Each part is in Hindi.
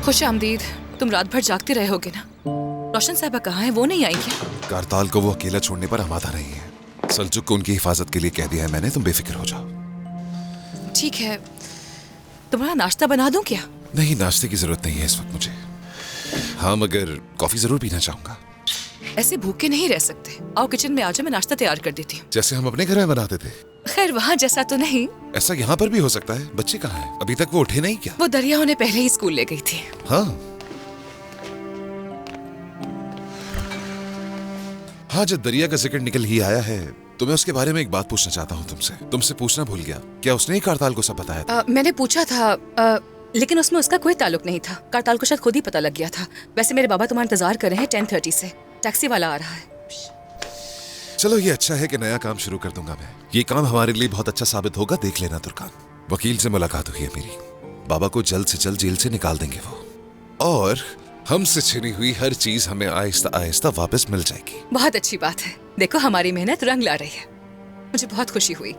खुश आमदीद। तुम रात भर जागते रहे होगे ना। रोशन साहबा कहाँ है? वो नहीं आई क्या? कारताल को वो अकेला छोड़ने पर आमादा नहीं है। सलजुक को उनकी हिफाजत के लिए कह दिया है मैंने, तुम बेफिक्र हो जाओ। ठीक है, तुम्हारा नाश्ता बना दूं क्या? नहीं, नाश्ते की जरूरत नहीं है इस वक्त मुझे। हाँ, मगर कॉफी जरूर पीना चाहूंगा। ऐसे भूखे नहीं रह सकते। आओ किचन में आ जाओ, मैं नाश्ता तैयार कर देती हूँ। जैसे हम अपने घर में बनाते थे। खैर वहाँ जैसा तो नहीं। ऐसा यहाँ पर भी हो सकता है। बच्चे कहाँ हैं? अभी तक वो उठे नहीं क्या? वो दरिया उन्हें पहले ही स्कूल ले गई थी। हाँ हाँ, जब दरिया का जिक्र निकल ही आया है तो मैं उसके बारे में एक बात पूछना चाहता हूँ तुमसे पूछना भूल गया। क्या उसने ही कारताल को सब बताया था? मैंने पूछा था, लेकिन उसमें उसका कोई ताल्लुक नहीं था। कारताल को शायद खुद ही पता लग गया था। वैसे मेरे बाबा तुम्हारा इंतजार कर रहे हैं 10:30 से। टैक्सी वाला आ रहा है। चलो, ये अच्छा है कि नया काम शुरू कर दूंगा मैं। ये काम हमारे लिए बहुत अच्छा साबित होगा, देख लेना तुर्कान। वकील से मुलाकात हुई है मेरी। बाबा को जल्द से जल्द जेल से निकाल देंगे वो, और हमसे छिनी हुई हर चीज हमें आहिस्ता आहिस्ता वापस मिल जाएगी। बहुत अच्छी बात है। देखो हमारी मेहनत रंग ला रही है। मुझे बहुत खुशी हुई।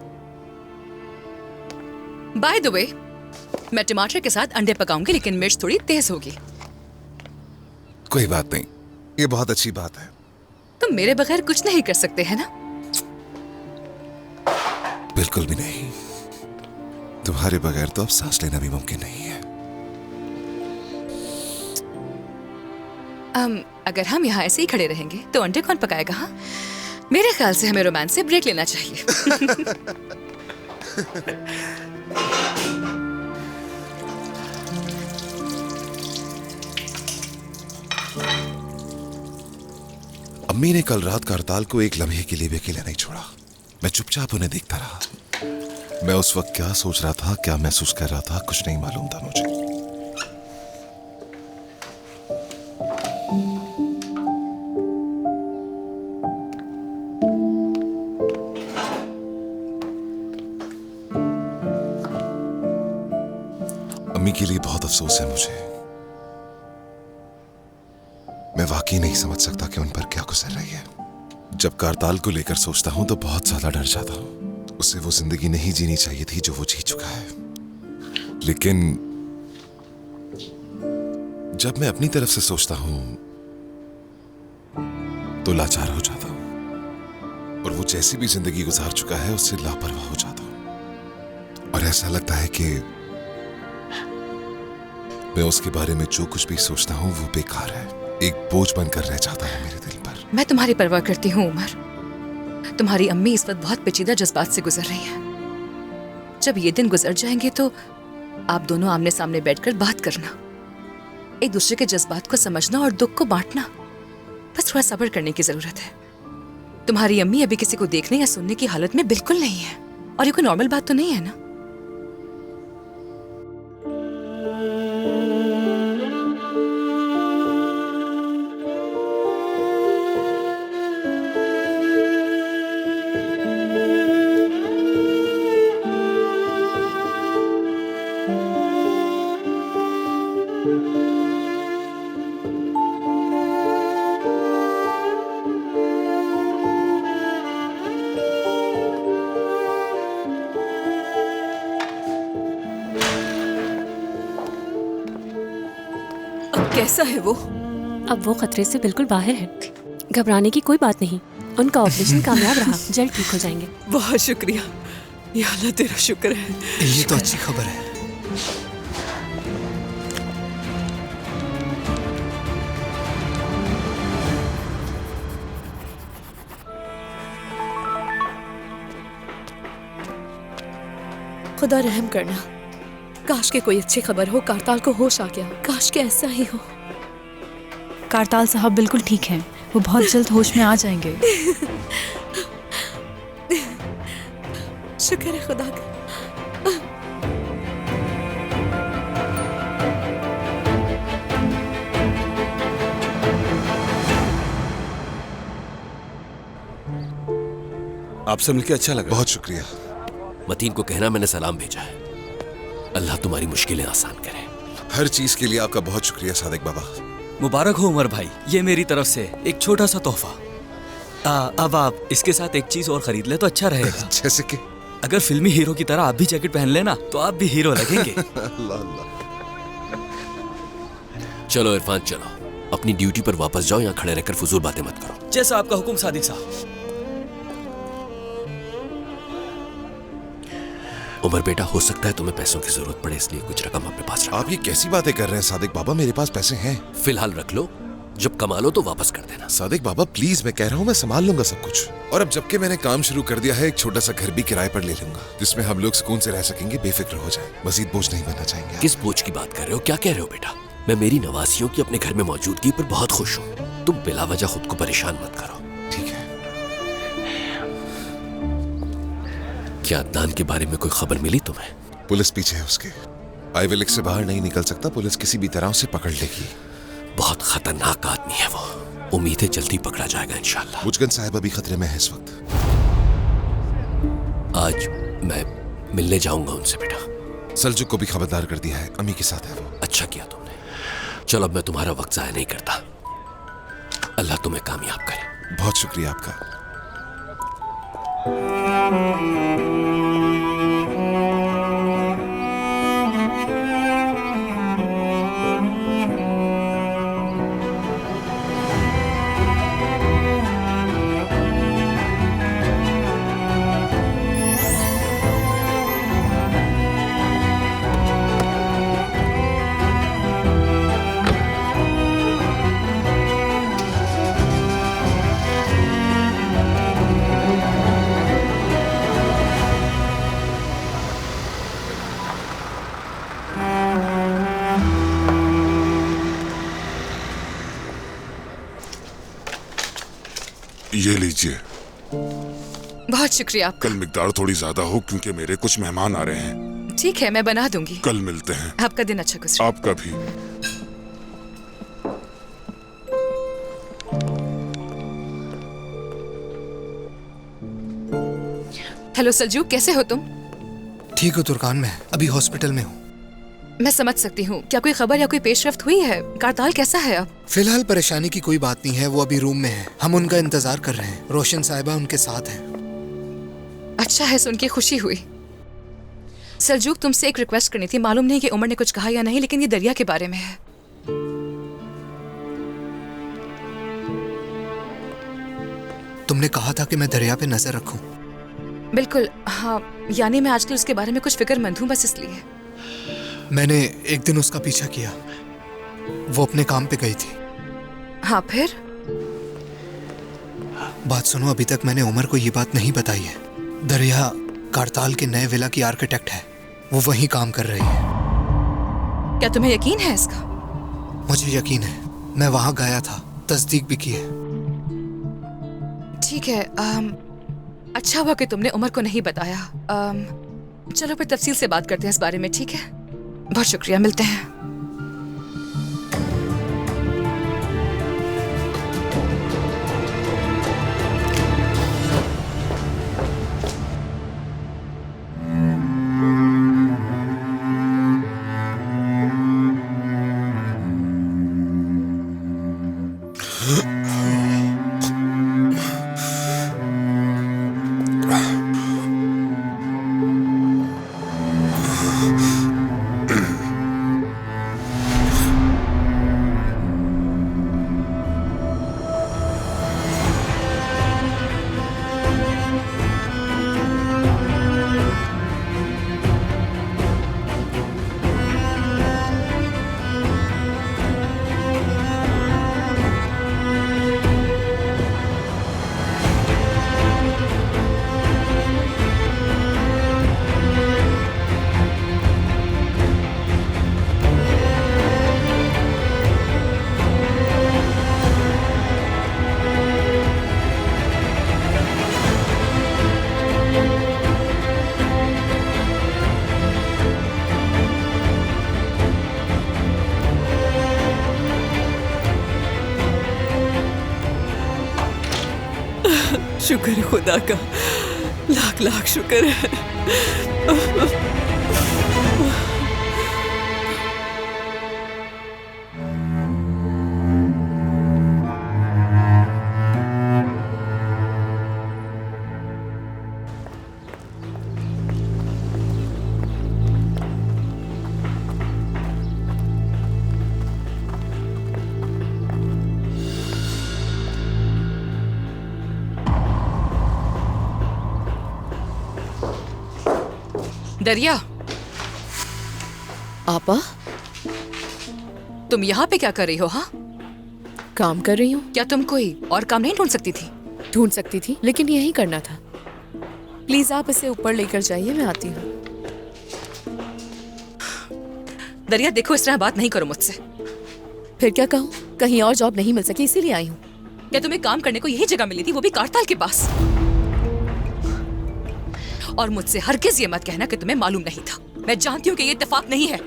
बाय द वे, मैं टमाटर के साथ अंडे पकाऊंगी, लेकिन मिर्च थोड़ी तेज होगी। कोई बात नहीं, ये बहुत अच्छी बात है। तुम मेरे बगैर कुछ नहीं कर सकते है ना? बिल्कुल भी नहीं। तुम्हारे बगैर तो अब सांस लेना भी मुमकिन नहीं है। अगर हम यहाँ ऐसे ही खड़े रहेंगे तो अंडे कौन पकाएगा? हाँ, मेरे ख्याल से हमें रोमांस से ब्रेक लेना चाहिए। अम्मी ने कल रात कारताल को एक लम्हे के लिए भी अकेला नहीं छोड़ा। मैं चुपचाप उन्हें देखता रहा। मैं उस वक्त क्या सोच रहा था, क्या महसूस कर रहा था, कुछ नहीं मालूम था मुझे। अम्मी के लिए बहुत अफसोस है मुझे। मैं वाकई नहीं समझ सकता कि उन पर क्या गुजर रही है। जब कारताल को लेकर सोचता हूं तो बहुत ज्यादा डर जाता हूं। उसे वो जिंदगी नहीं जीनी चाहिए थी जो वो जी चुका है। लेकिन जब मैं अपनी तरफ से सोचता हूं तो लाचार हो जाता हूं, और वो जैसी भी जिंदगी गुजार चुका है उससे लापरवाह हो जाता हूं। और ऐसा लगता है कि मैं उसके बारे में जो कुछ भी सोचता हूं वो बेकार है, एक बोझ बनकर रह जाता है मेरे दिल पर। मैं तुम्हारी परवाह करती हूँ उमर। तुम्हारी अम्मी इस वक्त बहुत पेचीदा जज्बात से गुजर रही है। जब ये दिन गुजर जाएंगे तो आप दोनों आमने सामने बैठकर बात करना, एक दूसरे के जज्बात को समझना और दुख को बांटना। बस थोड़ा सब्र करने की जरूरत है। तुम्हारी अम्मी अभी किसी को देखने या सुनने की हालत में बिल्कुल नहीं है, और ये कोई नॉर्मल बात तो नहीं है ना? कैसा है वो? अब वो खतरे से बिल्कुल बाहर है। घबराने की कोई बात नहीं। उनका ऑपरेशन कामयाब रहा, जल्द ठीक हो जाएंगे। बहुत शुक्रिया। या अल्लाह तेरा शुक्र है। ये तो अच्छी खबर है। खुदा रहम करना। काश के कोई अच्छी खबर हो। कारताल को होश आ गया। काश के ऐसा ही हो। कारताल साहब बिल्कुल ठीक हैं। वो बहुत जल्द होश में आ जाएंगे। शुक्र है खुदा का। आपसे मिलकर अच्छा लगा। बहुत शुक्रिया। मतीन को कहना मैंने सलाम भेजा है। अल्लाह तुम्हारी मुश्किलें आसान करे। हर चीज के लिए आपका बहुत शुक्रिया सादिक बाबा। मुबारक हो उमर भाई, ये मेरी तरफ से एक छोटा सा तोहफा। अब आप इसके साथ एक चीज और खरीद ले तो अच्छा रहेगा। जैसे कि? अगर फिल्मी हीरो की तरह आप भी जैकेट पहन लेना तो आप भी हीरो लगेंगे। अल्लाह अल्लाह। चलो इरफान चलो, अपनी ड्यूटी पर वापस जाओ, यहाँ खड़े रहकर फजूल बातें मत करो। जैसा आपका हुक्म सादिक साहब। उमर बेटा, हो सकता है तुम्हें पैसों की जरूरत पड़े, इसलिए कुछ रकम अपने पास रखो। आप ये कैसी बातें कर रहे हैं सादिक बाबा, मेरे पास पैसे हैं। फिलहाल रख लो, जब कमा लो तो वापस कर देना। सादिक बाबा प्लीज, मैं कह रहा हूँ मैं संभाल लूंगा सब कुछ। और अब जबकि मैंने काम शुरू कर दिया है, एक छोटा सा घर भी किराए पर ले लूंगा, जिसमें हम लोग सुकून से रह सकेंगे, बेफिक्र हो जाए, मजीद बोझ नहीं बनना चाहेंगे। किस बोझ की बात कर रहे हो, क्या कह रहे हो बेटा? मैं मेरी नवासियों की अपने घर में मौजूदगी पर बहुत खुश हूँ। तुम बिला वजह खुद को परेशान मत करो। ठीक है। क्या अदनान के बारे में कोई खबर मिली तुम्हें? पुलिस पीछे है उसके, आईविलिक से बाहर नहीं निकल सकता, पुलिस किसी भी तरह उसे पकड़ लेगी। बहुत खतरनाक आदमी है वो, उम्मीद है जल्दी पकड़ा जाएगा इंशाल्लाह। मुजगन साहब अभी खतरे में है इस वक्त। आज मैं मिलने जाऊंगा उनसे बेटा। सलजुक को भी खबरदार कर दिया है, अम्मी के साथ है वो। अच्छा किया तुमने। चलो अब मैं तुम्हारा वक्त जाया नहीं करता, अल्लाह तुम्हें कामयाब करे। बहुत शुक्रिया आपका। ये लीजिए। बहुत शुक्रिया आपका। कल मिकदार थोड़ी ज्यादा हो, क्योंकि मेरे कुछ मेहमान आ रहे हैं। ठीक है, मैं बना दूंगी। कल मिलते हैं। आपका दिन अच्छा गुजरे। आपका भी। हेलो सलजूक, कैसे हो तुम? ठीक हो तुर्कान में, अभी हॉस्पिटल में हूँ। मैं समझ सकती हूँ। क्या कोई खबर या कोई पेशरफ्त हुई है? कारताल कैसा है अब? फिलहाल परेशानी की कोई बात नहीं है, वो अभी रूम में है, हम उनका इंतजार कर रहे हैं। रोशन साहिबा उनके साथ हैं। अच्छा है, सुन के खुशी हुई। सलजूक, तुमसे एक रिक्वेस्ट करनी थी। मालूम नहीं कि उमर ने कुछ कहा या नहीं, लेकिन ये दरिया के बारे में है। तुमने कहा था कि मैं दरिया पे नजर रखूं। बिल्कुल हाँ, यानी मैं आजकल उसके बारे में कुछ फिक्रमंद हूँ, बस इसलिए। मैंने एक दिन उसका पीछा किया, वो अपने काम पे गई थी। हाँ फिर? बात सुनो, अभी तक मैंने उमर को ये बात नहीं बताई है। दरिया कारताल के नए विला की आर्किटेक्ट है, वो वहीं काम कर रही है। क्या तुम्हें यकीन है इसका? मुझे यकीन है, मैं वहां गया था, तस्दीक भी की है। ठीक है, अच्छा हुआ कि तुमने उमर को नहीं बताया। चलो फिर तफसील से बात करते हैं इस बारे में, ठीक है? बहुत शुक्रिया, मिलते हैं। शुक्र है खुदा का, लाख लाख शुक्र है। दरिया, आपा, तुम यहाँ पे क्या कर रही हो? हाँ, काम कर रही हूँ। क्या तुम कोई और काम नहीं ढूंढ सकती थी? ढूंढ सकती थी, लेकिन यही करना था। प्लीज आप इसे ऊपर लेकर जाइए, मैं आती हूँ। दरिया देखो, इस तरह बात नहीं करो मुझसे। फिर क्या कहूँ? कहीं और जॉब नहीं मिल सकी, इसीलिए आई हूँ। क्या तुम्हें काम करने को यही जगह मिली थी, वो भी कारताल के पास? और मुझसे हरगिज ये मत कहना कि तुम्हें मालूम नहीं था। मैं जानती हूँ कि ये इत्तेफाक नहीं है।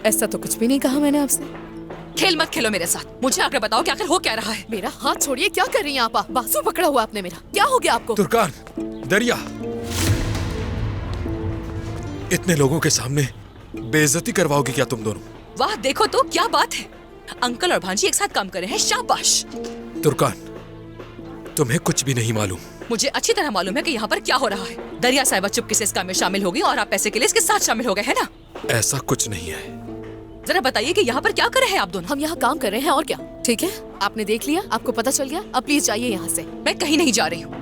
ऐसा तो कुछ भी नहीं कहा मैंने आपसे। खेल मत खेलो मेरे साथ। मुझे आकर बताओ कि आखिर हो क्या रहा है। मेरा हाथ छोड़िए। क्या कर रही हैं आप? बाजू पकड़ा हुआ आपने मेरा। क्या हो गया आपको? तुर्कान, दरिया, इतने लोगों के सामने बेइज्जती करवाओगी क्या तुम दोनों? वाह, देखो तो क्या बात है। अंकल और भांजी एक साथ काम कर रहे हैं, शाबाश। तुर्कान, तुम्हें कुछ भी नहीं मालूम। मुझे अच्छी तरह मालूम है कि यहाँ पर क्या हो रहा है। दरिया साहिबा चुपके से इस काम में शामिल होगी और आप पैसे के लिए इसके साथ शामिल हो गए, है ना? ऐसा कुछ नहीं है। जरा बताइए कि यहाँ पर क्या कर रहे हैं आप दोनों? हम यहाँ काम कर रहे हैं और क्या। ठीक है, आपने देख लिया, आपको पता चल गया। अब प्लीज जाइए यहाँ से। मैं कहीं नहीं जा रही हूँ।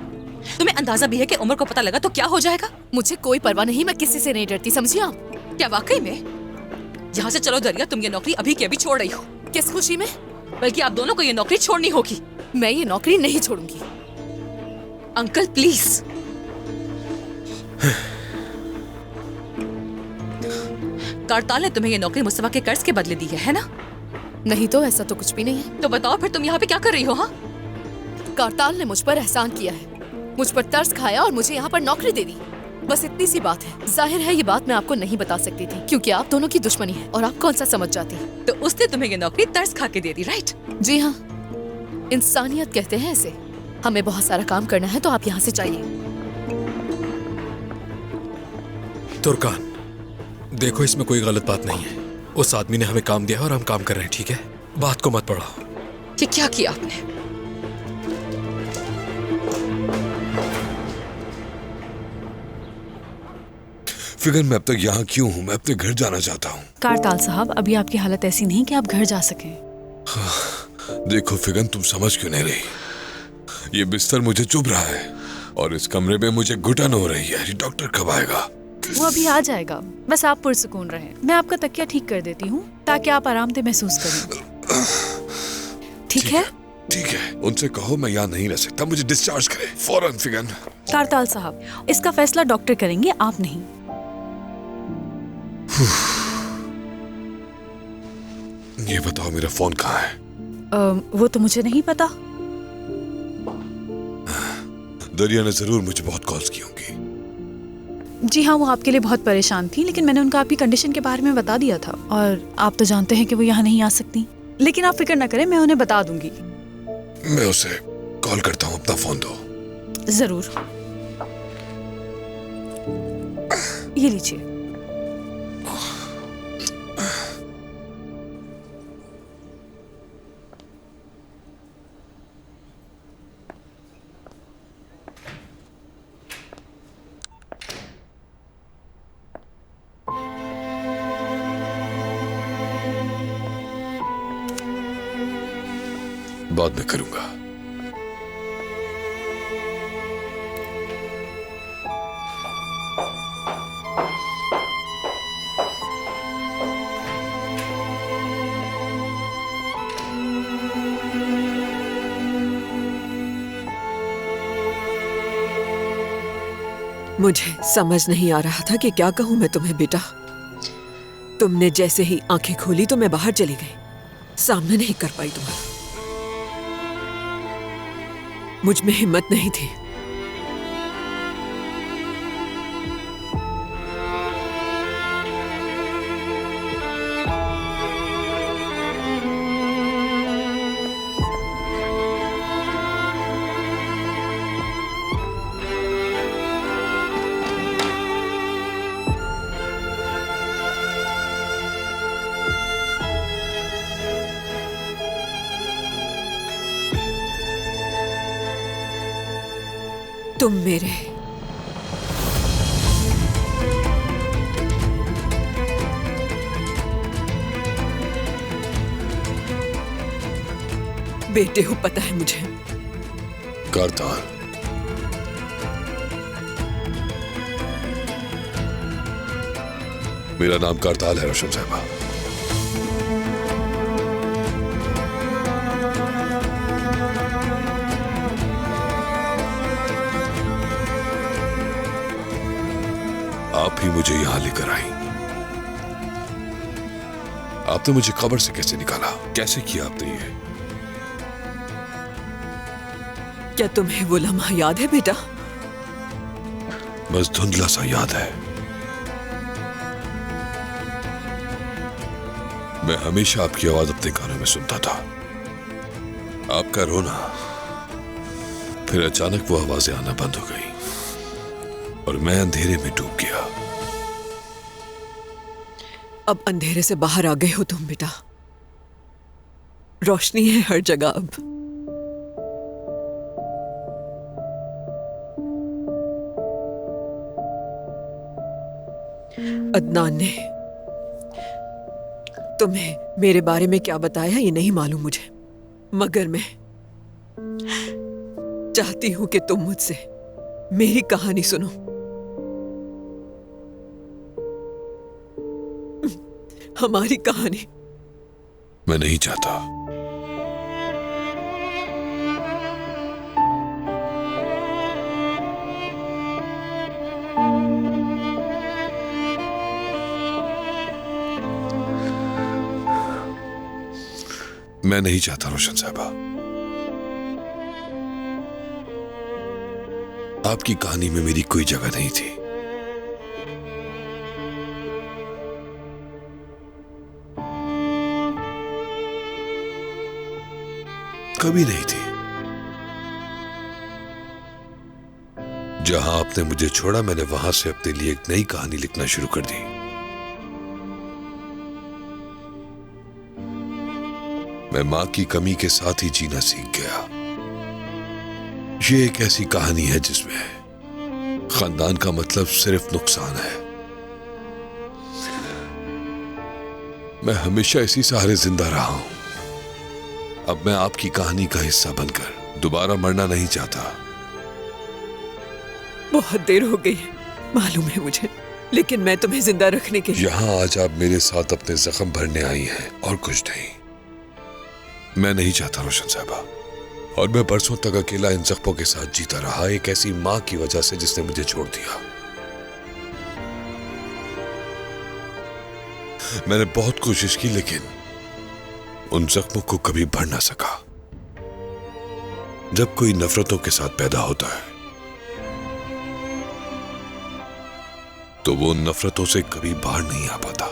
तुम्हें अंदाजा भी है कि उमर को पता लगा तो क्या हो जाएगा? मुझे कोई परवाह नहीं, मैं किसी से नहीं डरती, समझिए आप? क्या वाकई में? यहाँ से चलो दरिया, तुम ये नौकरी अभी की अभी छोड़ रही हो। किस खुशी में? बल्कि आप दोनों को ये नौकरी छोड़नी होगी। मैं ये नौकरी नहीं छोड़ूंगी। Uncle please. कारताल ने तुम्हें ये नौकरी मुस्तफा के कर्ज के बदले दी है ना? नहीं तो ऐसा तो कुछ भी नहीं है। तो बताओ फिर तुम यहाँ पे क्या कर रही हो? हाँ, कारताल ने मुझ पर एहसान किया है, मुझ पर तरस खाया और मुझे यहाँ पर नौकरी दे दी। बस इतनी सी बात है। जाहिर है ये बात मैं आपको नहीं बता सकती थी, क्योंकि आप दोनों की दुश्मनी है और आप कौन सा समझ जाती। तो उसने तुम्हें ये नौकरी तरस खा के दे दी, राइट? जी हाँ, इंसानियत कहते हैं इसे। हमें बहुत सारा काम करना है, तो आप यहाँ से जाइए। तुर्कान, देखो इसमें कोई गलत बात नहीं है। उस आदमी ने हमें काम दिया और हम काम कर रहे हैं, ठीक है? बात को मत बढ़ाओ। ये क्या किया आपने? फिगर मैं अब तक यहाँ क्यों हूँ? मैं अपने घर जाना चाहता हूँ। कारताल साहब, अभी आपकी हालत ऐसी नहीं कि आप घर जा सकें। देखो फिगन, तुम समझ क्यों नहीं रही? ये बिस्तर मुझे चुभ रहा है और इस कमरे में मुझे घुटन हो रही है। डॉक्टर कब आएगा? वो अभी आ जाएगा, बस आप पुरसुकून रहें। मैं आपका तकिया ठीक कर देती हूँ ताकि आप आराम से महसूस करें। ठीक है? ठीक है, उनसे कहो मैं यहाँ नहीं रह सकता, मुझे डिस्चार्ज करें फौरन। फिगन, कारताल साहब, इसका फैसला डॉक्टर करेंगे, आप नहीं। ये बताओ मेरा फोन कहाँ है? वो तो मुझे नहीं पता। दरिया ने जरूर मुझे बहुत कॉल्स की होंगी। जी हाँ, वो आपके लिए बहुत परेशान थी, लेकिन मैंने उनका आपकी कंडीशन के बारे में बता दिया था और आप तो जानते हैं कि वो यहाँ नहीं आ सकती। लेकिन आप फिक्र न करें, मैं उन्हें बता दूंगी। मैं उसे कॉल करता हूँ, अपना फोन दो। जरूर, ये लीजिए। बाद में करूंगा। मुझे समझ नहीं आ रहा था कि क्या कहूं मैं तुम्हें बेटा। तुमने जैसे ही आंखें खोली तो मैं बाहर चली गई, सामने नहीं कर पाई तुम्हारा। मुझ में हिम्मत नहीं थी। तुम मेरे बेटे हो, पता है मुझे। कारताल, मेरा नाम करताल है रोशन साहबा। आप ही मुझे यहां लेकर आई। आपने मुझे कब्र से कैसे निकाला? कैसे किया आपने ये? क्या तुम्हें वो लम्हा याद है बेटा? बस धुंधला सा याद है। मैं हमेशा आपकी आवाज अपने कानों में सुनता था, आपका रोना। फिर अचानक वो आवाजें आना बंद हो गई और मैं अंधेरे में डूब गया। अब अंधेरे से बाहर आ गए हो तुम बेटा। रोशनी है हर जगह अब। अदनान ने तुम्हें मेरे बारे में क्या बताया ये नहीं मालूम मुझे, मगर मैं चाहती हूं कि तुम मुझसे मेरी कहानी सुनो। हमारी कहानी। मैं नहीं चाहता। मैं नहीं चाहता रोशन साहबा। आपकी कहानी में मेरी कोई जगह नहीं थी। कभी नहीं थी। जहां आपने मुझे छोड़ा, मैंने वहां से अपने लिए एक नई कहानी लिखना शुरू कर दी। मैं मां की कमी के साथ ही जीना सीख गया। ये एक ऐसी कहानी है जिसमें खानदान का मतलब सिर्फ नुकसान है। मैं हमेशा इसी सहारे जिंदा रहा हूं। अब मैं आपकी कहानी का हिस्सा बनकर दोबारा मरना नहीं चाहता। बहुत देर हो गई है, मालूम है मुझे, लेकिन मैं तुम्हें जिंदा रखने के लिए यहां आज आप मेरे साथ अपने जख्म भरने आई हैं और कुछ नहीं। मैं नहीं चाहता रोशन साहबा, और मैं बरसों तक अकेला इन जख्मों के साथ जीता रहा, एक ऐसी मां की वजह से जिसने मुझे छोड़ दिया। मैंने बहुत कोशिश की, लेकिन उन जख्मों को कभी भर ना सका। जब कोई नफरतों के साथ पैदा होता है तो वो उन नफरतों से कभी बाहर नहीं आ पाता।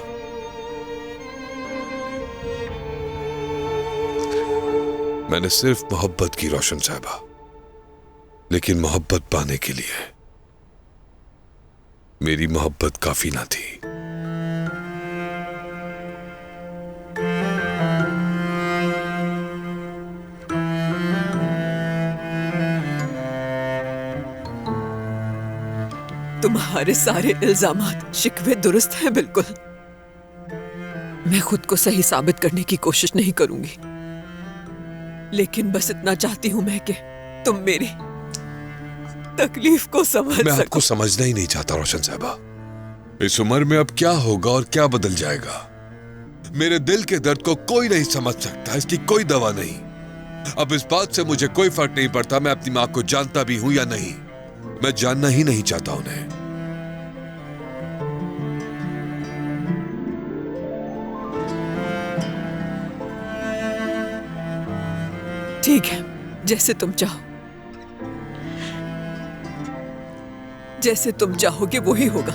मैंने सिर्फ मोहब्बत की रोशन साहबा, लेकिन मोहब्बत पाने के लिए मेरी मोहब्बत काफी ना थी। तुम्हारे सारे इल्जामात शिकवे दुरुस्त हैं बिल्कुल। मैं खुद को सही साबित करने की कोशिश नहीं करूंगी, लेकिन बस इतना चाहती हूं मैं कि तुम मेरी तकलीफ को समझ मैं सको। आपको समझना ही नहीं चाहता रोशन साहबा। इस उम्र में अब क्या होगा और क्या बदल जाएगा, मेरे दिल के दर्द को कोई नहीं समझ सकता। इसकी कोई दवा नहीं। अब इस बात से मुझे कोई फर्क नहीं पड़ता मैं अपनी मां को जानता भी हूं या नहीं। मैं जानना ही नहीं चाहता उन्हें। ठीक है, जैसे तुम चाहो, जैसे तुम चाहोगे वो ही होगा।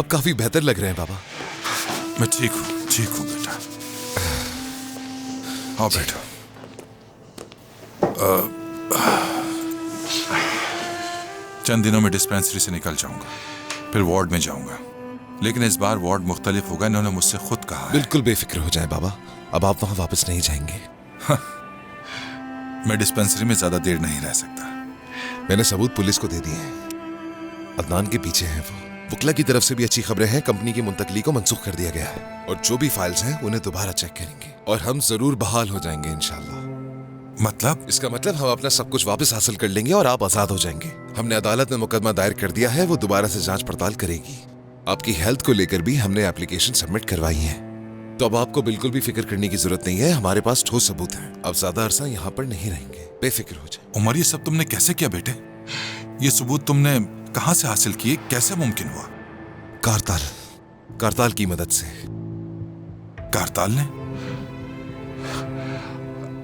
आप काफी बेहतर लग रहे हैं बाबा। मैं ठीक हूँ बेटा। आओ बैठो। चंद दिनों में डिस्पेंसरी से निकल जाऊंगा, फिर वार्ड में जाऊंगा, लेकिन इस बार वार्ड मुख्तलिफ होगा। इन्होंने मुझसे खुद कहा है। बिल्कुल बेफिक्र हो जाए बाबा, अब आप वहां वापस नहीं जाएंगे। मैं डिस्पेंसरी में ज्यादा देर नहीं रह सकता। मैंने सबूत पुलिस को दे दिए हैं। अदनान के पीछे हैं वो। वकला की तरफ से भी अच्छी खबरें हैं, कंपनी की मुंतकली को मंसूख कर दिया गया है और जो भी फाइल्स हैं उन्हें दोबारा चेक करेंगे और हम जरूर बहाल हो जाएंगे इंशाल्लाह। मतलब? इसका मतलब हम अपना सब कुछ वापस हासिल कर लेंगे और आप आजाद हो जाएंगे। हमने अदालत में मुकदमा दायर कर दिया है, वो दोबारा से जांच पड़ताल करेगी। आपकी हेल्थ को लेकर भी हमने एप्लीकेशन सबमिट करवाई है, तो अब आपको बिल्कुल भी फिक्र करने की जरूरत नहीं है। हमारे पास ठोस सबूत है। अब ज्यादा अरसा यहाँ पर नहीं रहेंगे, बेफिक्र हो जाए। उमर, ये सब तुमने कैसे किया बेटे? ये सबूत तुमने कहां से हासिल किए? कैसे मुमकिन हुआ? कारताल की मदद से। कारताल ने?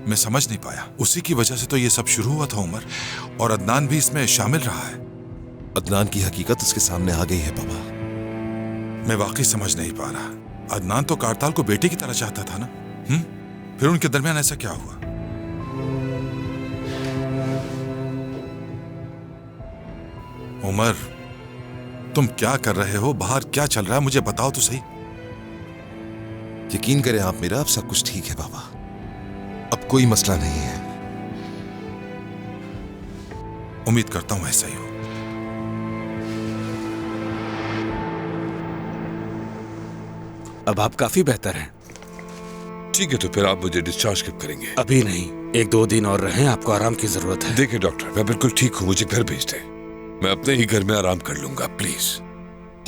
मैं समझ नहीं पाया। उसी की वजह से तो ये सब शुरू हुआ था उमर, और अदनान भी इसमें शामिल रहा है। अदनान की हकीकत उसके सामने आ गई है बाबा। मैं वाकई समझ नहीं पा रहा। अदनान तो कारताल को बेटे की तरह चाहता था ना? फिर उनके दरमियान ऐसा क्या हुआ? उमर, तुम क्या कर रहे हो? बाहर क्या चल रहा है? मुझे बताओ तो सही। यकीन करें आप मेरा, अब सब कुछ ठीक है बाबा। अब कोई मसला नहीं है। उम्मीद करता हूं ऐसा ही हो। अब आप काफी बेहतर हैं। ठीक है, तो फिर आप मुझे डिस्चार्ज कब करेंगे? अभी नहीं, 1-2 दिन और रहें, आपको आराम की जरूरत है। देखिए डॉक्टर, मैं बिल्कुल ठीक हूँ, मुझे घर भेज दें। मैं अपने ही घर में आराम कर लूंगा, प्लीज।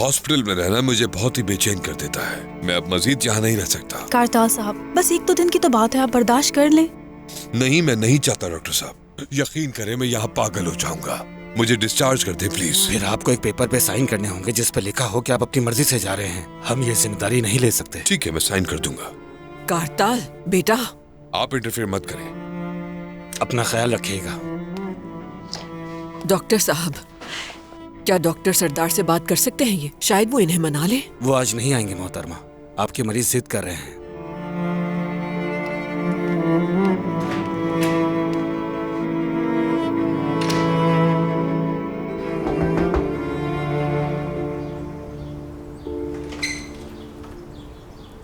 हॉस्पिटल में रहना मुझे बहुत ही बेचैन कर देता है। मैं अब मजीद यहाँ नहीं रह सकता। कारताल साहब, बस 1-2 दिन की तो बात है, आप बर्दाश्त कर लें। नहीं, मैं नहीं चाहता डॉक्टर साहब। यकीन करें, मैं यहाँ पागल हो जाऊंगा। मुझे डिस्चार्ज कर दे प्लीज। फिर आपको एक पेपर पे साइन करने होंगे जिस पे लिखा हो कि आप अपनी मर्जी से जा रहे हैं। हम ये जिम्मेदारी नहीं ले सकते। ठीक है, मैं साइन कर दूंगा। कारताल बेटा, आप इंटरफेयर मत करें। अपना ख्याल रखिएगा। डॉक्टर साहब, क्या डॉक्टर सरदार से बात कर सकते हैं? ये शायद वो इन्हें मना ले। वो आज नहीं आएंगे मोहतरमा, आपके मरीज जिद कर रहे हैं।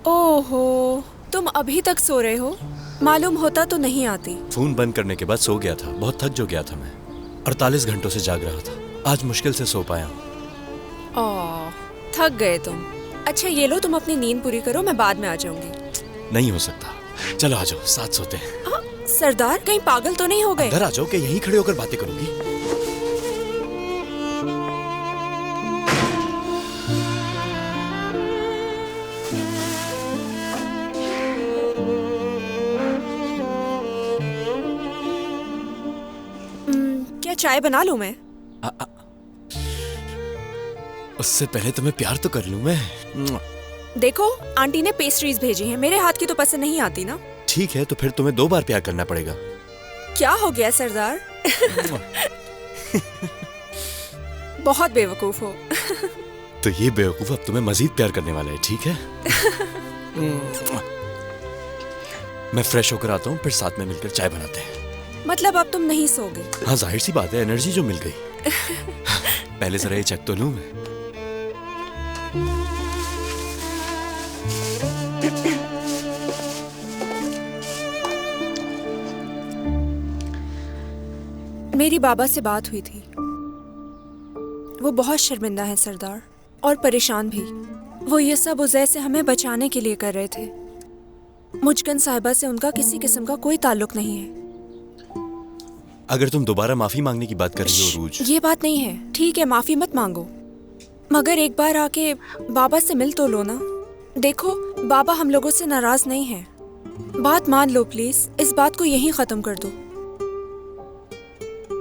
ओहो, तुम अभी तक सो रहे हो? मालूम होता तो नहीं आती। फोन बंद करने के बाद सो गया था, बहुत थक जो गया था मैं। 48 घंटों से जाग रहा था, आज मुश्किल से सो पाया हूँ। थक गए तुम। अच्छा ये लो, तुम अपनी नींद पूरी करो, मैं बाद में आ जाऊंगी। नहीं हो सकता, चलो आ जाओ, साथ सोते हैं। सरदार, कहीं पागल तो नहीं हो गए? अंदर आ जाओ, कि यहीं खड़े होकर बातें करूंगी? क्या चाय बना लूं मैं? उससे पहले तुम्हें प्यार तो कर लूं मैं। देखो, आंटी ने पेस्ट्रीज भेजी हैं, मेरे हाथ की तो पसंद नहीं आती ना। ठीक है, तो फिर तुम्हें 2 बार प्यार करना पड़ेगा। क्या हो गया सरदार? बहुत बेवकूफ हो। तो ये बेवकूफ अब तुम्हें मजीद प्यार करने वाला है, ठीक है? मैं फ्रेश होकर आता हूँ, फिर साथ में मिलकर चाय बनाते हैं। मतलब अब तुम नहीं सोगे? हाँ, जाहिर सी बात है, एनर्जी जो मिल गई। पहले जरा ये चेक तो लूं मैं। मेरी बाबा से बात हुई थी। वो बहुत शर्मिंदा है सरदार, और परेशान भी। वो ये सब उज़ै से हमें बचाने के लिए कर रहे थे। मुझकन साहिबा से उनका किसी किस्म का कोई ताल्लुक नहीं है। अगर तुम दोबारा माफी मांगने की बात कर रही हो रूज, ये बात नहीं है। ठीक है, माफी मत मांगो, मगर एक बार आके बाबा से मिल तो लो ना। देखो, बाबा हम लोगों से नाराज नहीं है। बात मान लो प्लीज, इस बात को यहीं खत्म कर दो।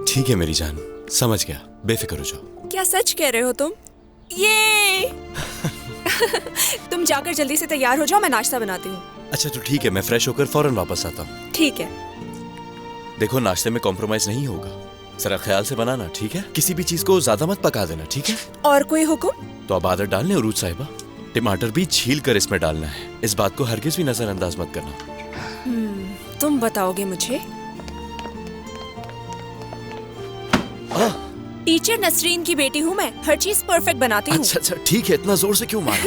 ठीक है मेरी जान, समझ गया, बेफिक्र हो जाओ। क्या सच कह रहे हो तुम? ये तुम जाकर जल्दी से तैयार हो जाओ, मैं नाश्ता बनाती हूँ। अच्छा तो ठीक है, मैं फ्रेश होकर फौरन वापस आता हूँ। ठीक है। देखो, नाश्ते में कॉम्प्रोमाइज नहीं होगा, जरा ख्याल से बनाना, ठीक है? किसी भी चीज को ज्यादा मत पका देना, ठीक है? और कोई हुक्म? तो अब आदत डालने उरूज साहिबा, टमाटर भी छील कर इसमें डालना है। इस बात को हरगिज भी नजरअंदाज मत करना। तुम बताओगे मुझे? टीचर नसरीन की बेटी हूँ मैं, हर चीज परफेक्ट बनाती हूँ। अच्छा ठीक है, इतना जोर से क्यों मारा?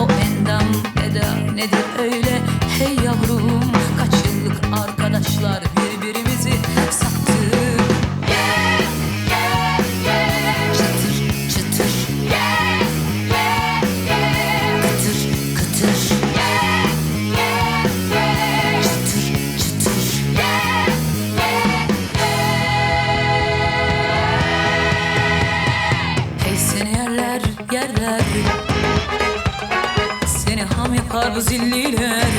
O endam eda nedir öyle hey yavrum, kaç yıllık arkadaşlar birbirimizi sattık. Çıtır çıtır, kıtır kıtır, çıtır çıtır. Hey seni yerler yerler, seni ham yapar bu zilliler.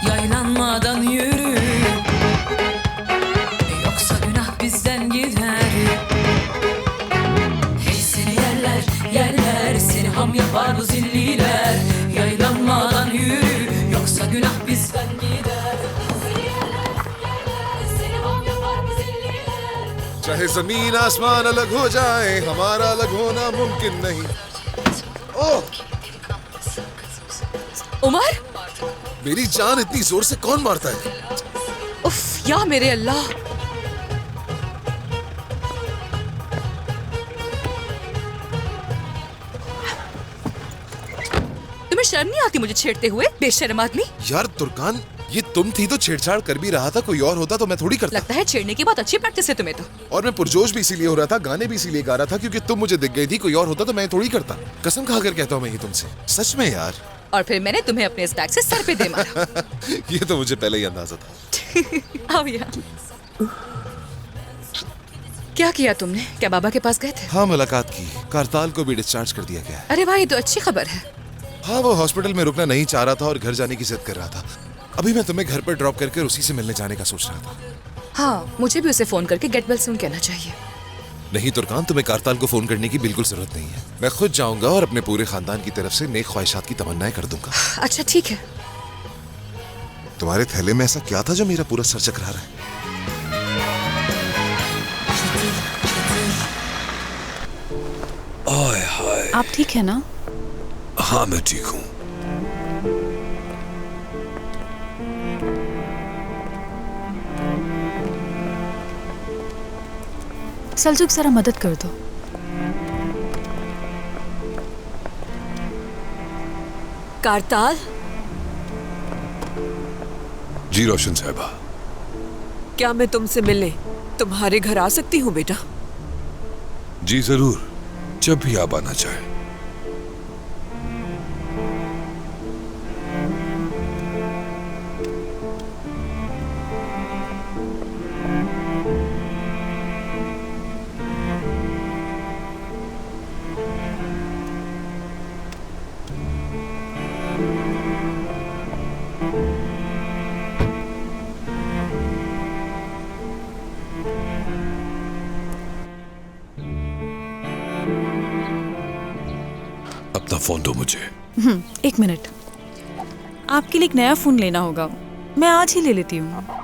Yaylanmadan yürü, yoksa günah bizden gider. Hey seni yerler yerler, seni ham yapar bu zilliler. Yaylanmadan yürü, yoksa günah bizden gider. Seni ham yapar bu zilliler. चाहे जमीन आसमान अलग हो जाए, हमारा अलग होना मुमकिन नहीं। ओह उमर, मेरी जान इतनी जोर से कौन मारता है? उफ, या मेरे अल्लाह। तुम्हें शर्म नहीं आती मुझे छेड़ते हुए, बेशर्म आदमी? यार तुर्कान, ये तुम थी तो छेड़छाड़ कर भी रहा था, कोई और होता तो मैं थोड़ी करता। लगता है छेड़ने की बहुत अच्छी प्रैक्टिस है तुम्हें तो। और मैं पुरजोश भी इसीलिए हो रहा था, गाने भी इसीलिए गा रहा था क्योंकि तुम मुझे दिख गई थी। कोई और होता तो मैं थोड़ी करता। कसम खाकर कहता हूँ मैं ये तुमसे, सच में यार। और फिर मैंने तुम्हें अपने इस बैग से सर पे दे मारा। ये तो मुझे पहले ही अंदाजा था। आओ यहाँ। क्या किया तुमने? क्या बाबा के पास गए थे? हाँ, मुलाकात की। कारताल को भी डिस्चार्ज कर दिया गया है। अरे वाह, ये तो अच्छी खबर है। हाँ, वो हॉस्पिटल में रुकना नहीं चाह रहा था और घर जाने की जिद कर रहा था। अभी मैं तुम्हें घर पर ड्रॉप करके उसी से मिलने जाने का सोच रहा था। हाँ, मुझे भी उसे फोन करके गेट वेल सून कहना चाहिए। नहीं तुर्कान, तुम्हें कारताल को फोन करने की बिल्कुल जरूरत नहीं है। मैं खुद जाऊंगा और अपने पूरे खानदान की तरफ से नेक ख्वाहिशात की तमन्नाएं कर दूंगा। अच्छा ठीक है। तुम्हारे थैले में ऐसा क्या था जो मेरा पूरा सर चकरा रहा है? आय हाय। आप ठीक है ना? हाँ मैं ठीक हूँ। सलजुक जरा मदद कर दो। कारताल। जी रोशन साहिबा। क्या मैं तुमसे मिलने तुम्हारे घर आ सकती हूँ बेटा? जी जरूर, जब भी आप आना चाहें। अपना फोन दो मुझे। एक मिनट, आपके लिए एक नया फोन लेना होगा। मैं आज ही ले लेती हूँ।